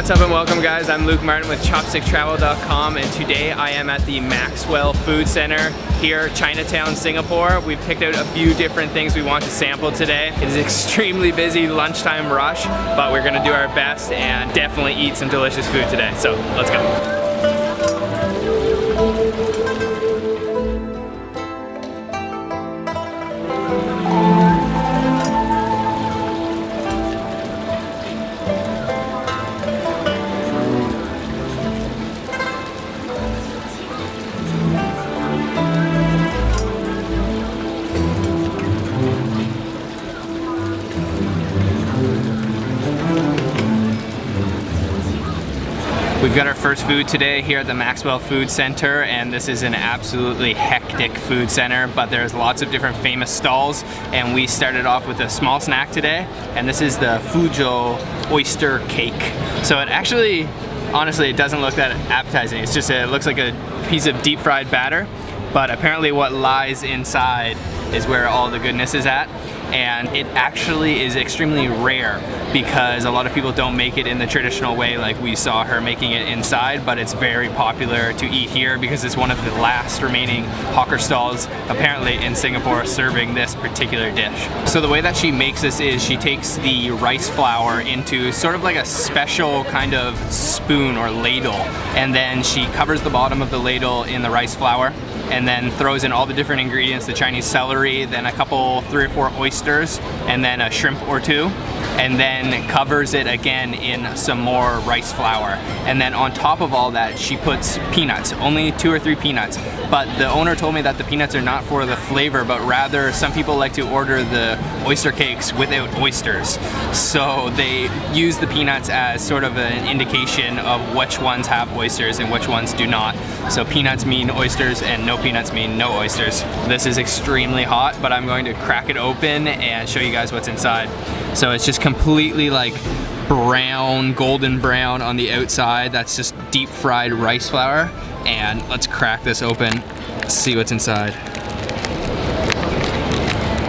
What's up and welcome guys, I'm Luke Martin with ChopstickTravel.com and today I am at the Maxwell Food Center here, Chinatown, Singapore. We've picked out a few different things we want to sample today. It is extremely busy, lunchtime rush, but we're gonna do our best and definitely eat some delicious food today. So let's go. We've got our first food today here at the Maxwell Food Center, and this is an absolutely hectic food center, but there's lots of different famous stalls, and we started off with a small snack today, and this is the Fuzhou oyster cake. So it actually, honestly, it doesn't look that appetizing. It's just, it looks like a piece of deep fried batter, but apparently what lies inside is where all the goodness is at. And it actually is extremely rare because a lot of people don't make it in the traditional way like we saw her making it inside, but it's very popular to eat here because it's one of the last remaining hawker stalls apparently in Singapore serving this particular dish. So the way that she makes this is she takes the rice flour into sort of like a special kind of spoon or ladle, and then she covers the bottom of the ladle in the rice flour and then throws in all the different ingredients, the Chinese celery, then a couple, 3 or 4 oysters, and then a shrimp or 2, and then covers it again in some more rice flour. And then on top of all that, she puts peanuts, only 2 or 3 peanuts. But the owner told me that the peanuts are not for the flavor, but rather some people like to order the oyster cakes without oysters. So they use the peanuts as sort of an indication of which ones have oysters and which ones do not. So peanuts mean oysters and no peanuts mean no oysters. This is extremely hot, but I'm going to crack it open and show you guys what's inside. So it's just completely like brown, golden brown on the outside. That's just deep fried rice flour. And let's crack this open, see what's inside.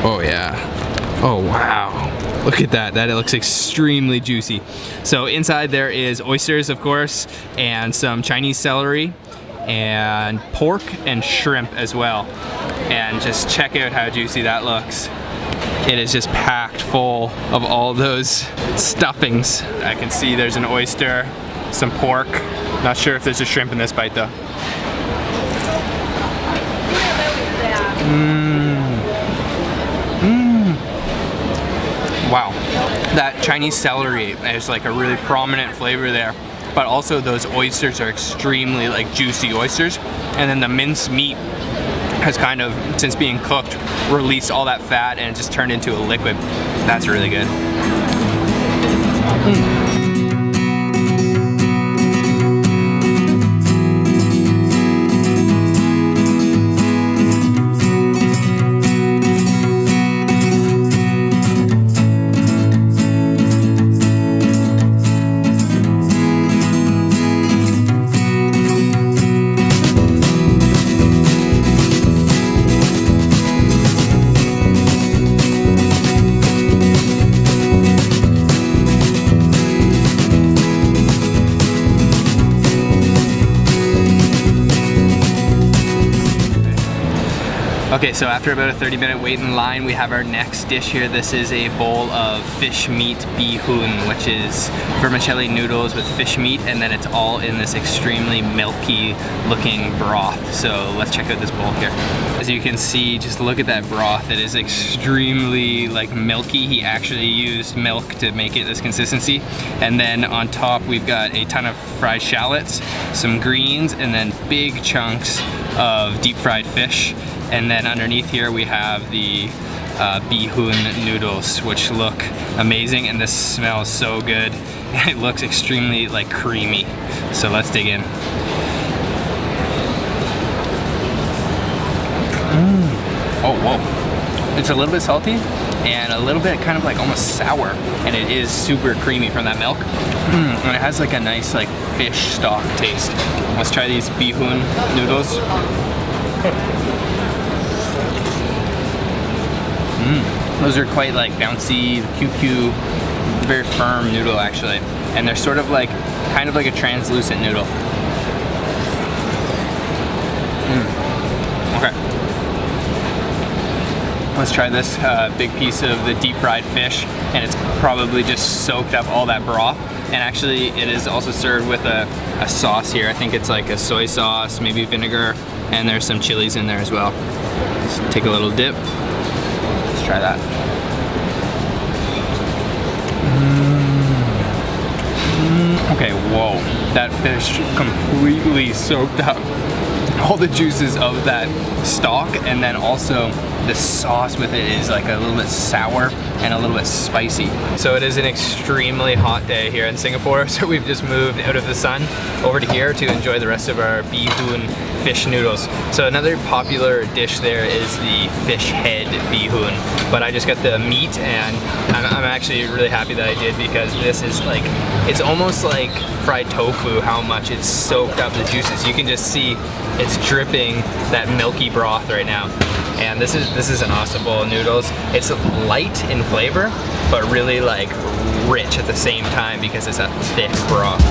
Oh yeah. Oh wow. Look at that, that looks extremely juicy. So inside there is oysters, of course, and some Chinese celery, and pork and shrimp as well. And just check out how juicy that looks. It is just packed full of all those stuffings. I can see there's an oyster, some pork. Not sure if there's a shrimp in this bite though. Wow, that Chinese celery is like a really prominent flavor there, but also those oysters are extremely like juicy oysters, and then the minced meat has kind of, since being cooked, released all that fat and it just turned into a liquid. That's really good. Okay, so after about a 30-minute wait in line, we have our next dish here. This is a bowl of fish meat bihun, which is vermicelli noodles with fish meat, and then it's all in this extremely milky looking broth. So let's check out this bowl here. As you can see, just look at that broth. It is extremely like milky. He actually used milk to make it this consistency. And then on top, we've got a ton of fried shallots, some greens, and then big chunks of deep fried fish. And then underneath here we have the bihun noodles, which look amazing, and this smells so good. It looks extremely like creamy. So let's dig in. Oh, whoa. It's a little bit salty and a little bit kind of like almost sour, and it is super creamy from that milk. And it has like a nice like fish stock taste. Let's try these bihun noodles. Those are quite like bouncy, QQ, very firm noodle actually. And they're sort of like kind of like a translucent noodle. Okay. Let's try this big piece of the deep fried fish, and it's probably just soaked up all that broth. And actually it is also served with a sauce here. I think it's like a soy sauce, maybe vinegar, and there's some chilies in there as well. Let's take a little dip. Let's try that. Okay, whoa. That fish completely soaked up all the juices of that stock, and then also the sauce with it is like a little bit sour and a little bit spicy. So it is an extremely hot day here in Singapore, so we've just moved out of the sun over to here to enjoy the rest of our bee hoon fish noodles. So another popular dish there is the fish head bee hoon, but I just got the meat, and I'm actually really happy that I did, because this is like, it's almost like fried tofu, how much it's soaked up the juices. You can just see it's dripping that milky broth right now. And this is an awesome bowl of noodles. It's light in flavor, but really like rich at the same time because it's a thick broth.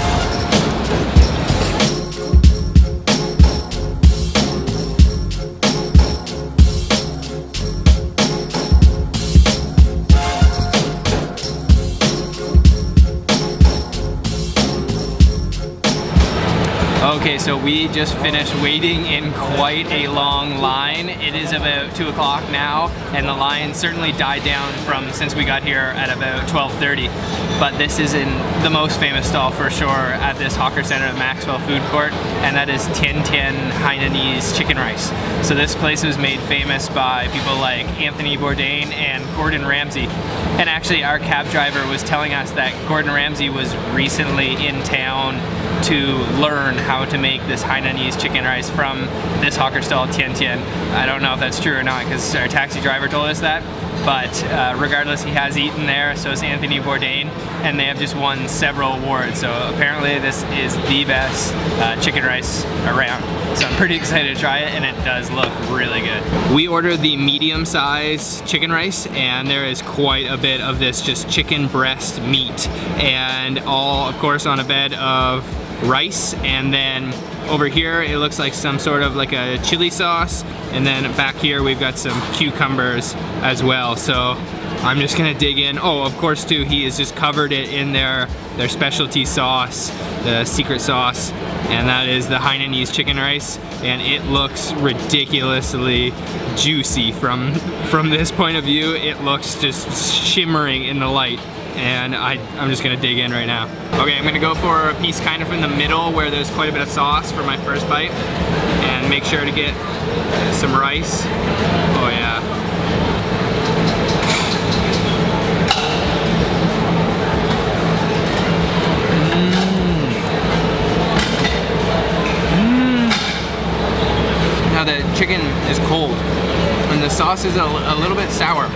Okay, so we just finished waiting in quite a long line. It is about 2 o'clock now, and the line certainly died down from since we got here at about 12:30. But this is in the most famous stall for sure at this hawker center at Maxwell Food Court, and that is Tien Tien Hainanese chicken rice. So this place was made famous by people like Anthony Bourdain and Gordon Ramsay. And actually our cab driver was telling us that Gordon Ramsay was recently in town to learn how to make this Hainanese chicken rice from this hawker stall, Tien Tien. I don't know if that's true or not, because our taxi driver told us that. But regardless, he has eaten there, so is Anthony Bourdain, and they have just won several awards. So apparently this is the best chicken rice around. So I'm pretty excited to try it, and it does look really good. We ordered the medium-size chicken rice, and there is quite a bit of this just chicken breast meat, and all, of course, on a bed of rice, and then over here it looks like some sort of like a chili sauce, and then back here we've got some cucumbers as well. So I'm just gonna dig in. Oh, of course too, he has just covered it in their specialty sauce, the secret sauce, and that is the Hainanese chicken rice, and it looks ridiculously juicy from this point of view. It looks just shimmering in the light, and I'm just gonna dig in right now. Okay, I'm gonna go for a piece kind of in the middle where there's quite a bit of sauce for my first bite, and make sure to get some rice. Oh yeah. Now the chicken is cold, and the sauce is a little bit sour.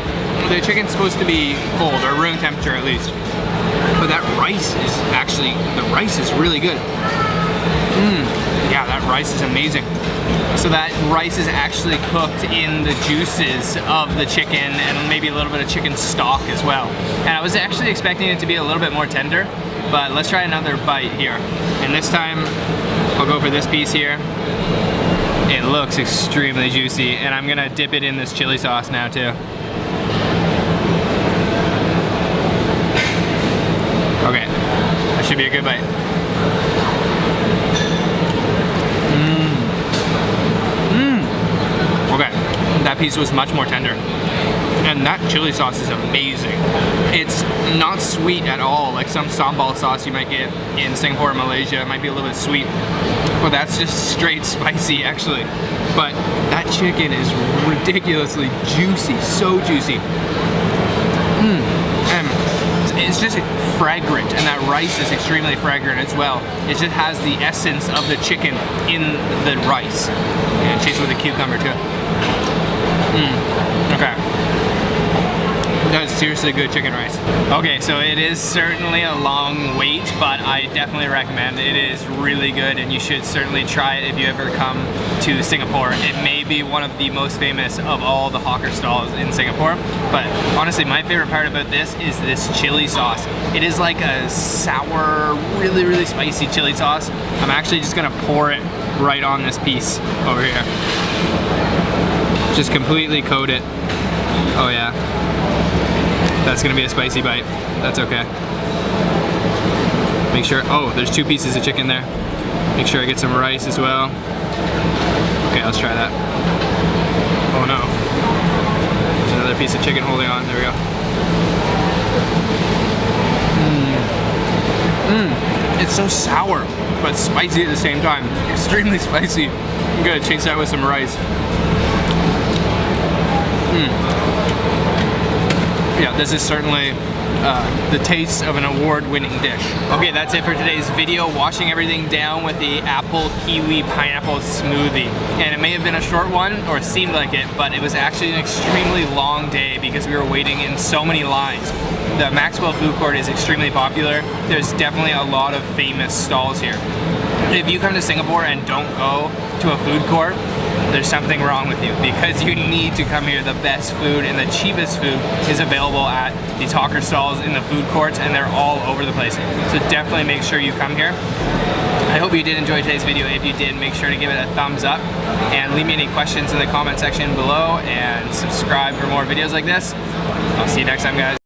The chicken's supposed to be cold, or room temperature at least. But that rice is actually, the rice is really good. Yeah, that rice is amazing. So that rice is actually cooked in the juices of the chicken, and maybe a little bit of chicken stock as well. And I was actually expecting it to be a little bit more tender, but let's try another bite here. And this time, I'll go for this piece here. It looks extremely juicy, and I'm gonna dip it in this chili sauce now too. Okay, that should be a good bite. Okay, that piece was much more tender. And that chili sauce is amazing. It's not sweet at all, like some sambal sauce you might get in Singapore or Malaysia. It might be a little bit sweet, but that's just straight spicy actually. But that chicken is ridiculously juicy, so juicy. And it's just fragrant, and that rice is extremely fragrant as well. It just has the essence of the chicken in the rice. And chased with a cucumber too. Okay. That is seriously good chicken rice. Okay, so it is certainly a long wait, but I definitely recommend it. It is really good, and you should certainly try it if you ever come to Singapore. It may be one of the most famous of all the hawker stalls in Singapore, but honestly, my favorite part about this is this chili sauce. It is like a sour, really, really spicy chili sauce. I'm actually just gonna pour it right on this piece over here. Just completely coat it. Oh yeah. That's gonna be a spicy bite. That's okay. Make sure, oh, there's 2 pieces of chicken there. Make sure I get some rice as well. Okay, let's try that. Oh no. There's another piece of chicken holding on, there we go. It's so sour, but spicy at the same time. Extremely spicy. I'm gonna chase that with some rice. Yeah, this is certainly the taste of an award-winning dish. Okay, that's it for today's video. Washing everything down with the apple, kiwi, pineapple smoothie. And it may have been a short one, or seemed like it, but it was actually an extremely long day because we were waiting in so many lines. The Maxwell food court is extremely popular. There's definitely a lot of famous stalls here. If you come to Singapore and don't go to a food court, there's something wrong with you, because you need to come here. The best food and the cheapest food is available at these hawker stalls in the food courts, and they're all over the place. So definitely make sure you come here. I hope you did enjoy today's video. If you did, make sure to give it a thumbs up and leave me any questions in the comment section below, and subscribe for more videos like this. I'll see you next time, guys.